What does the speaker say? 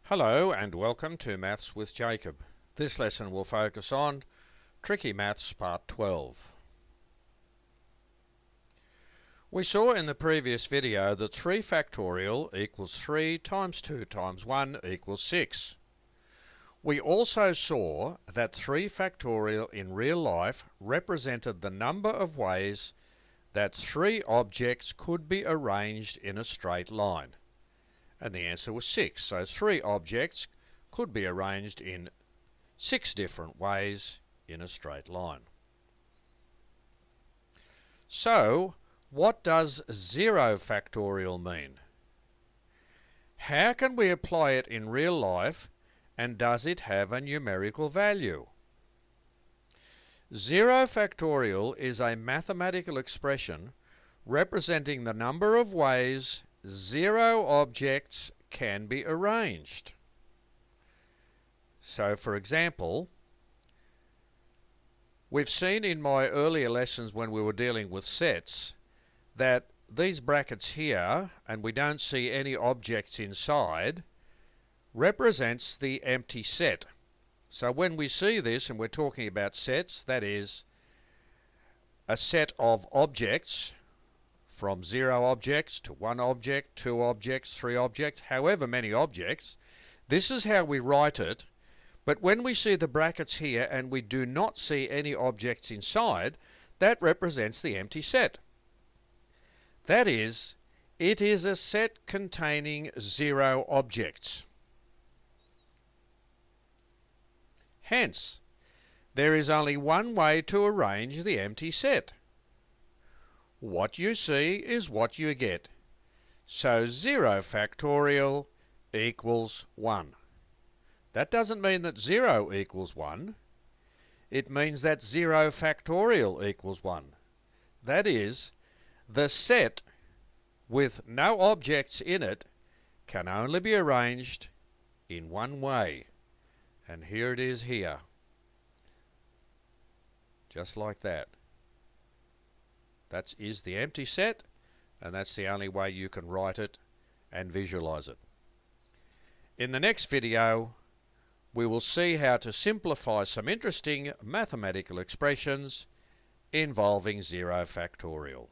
Hello and welcome to Maths with Jacob. This lesson will focus on Tricky Maths Part 12. We saw in the previous video that 3 factorial equals 3 times 2 times 1 equals 6. We also saw that 3 factorial in real life represented the number of ways that 3 objects could be arranged in a straight line. And the answer was 6. So 3 objects could be arranged in 6 different ways in a straight line. So, what does 0 factorial mean? How can we apply it in real life, and does it have a numerical value? 0 factorial is a mathematical expression representing the number of ways 0 objects can be arranged. So, for example, we've seen in my earlier lessons when we were dealing with sets that these brackets here, and we don't see any objects inside, represents the empty set. So when we see this and we're talking about sets, that is a set of objects from 0 objects to 1 object, 2 objects, 3 objects, however many objects. This is how we write it, but when we see the brackets here and we do not see any objects inside, that represents the empty set. That is, it is a set containing 0 objects. Hence, there is only one way to arrange the empty set. What you see is what you get. So 0 factorial equals 1. That doesn't mean that 0 equals 1. It means that 0 factorial equals 1. That is, the set with no objects in it can only be arranged in one way. And here it is here. Just like that. That is the empty set, and that's the only way you can write it and visualize it. In the next video, we will see how to simplify some interesting mathematical expressions involving 0 factorial.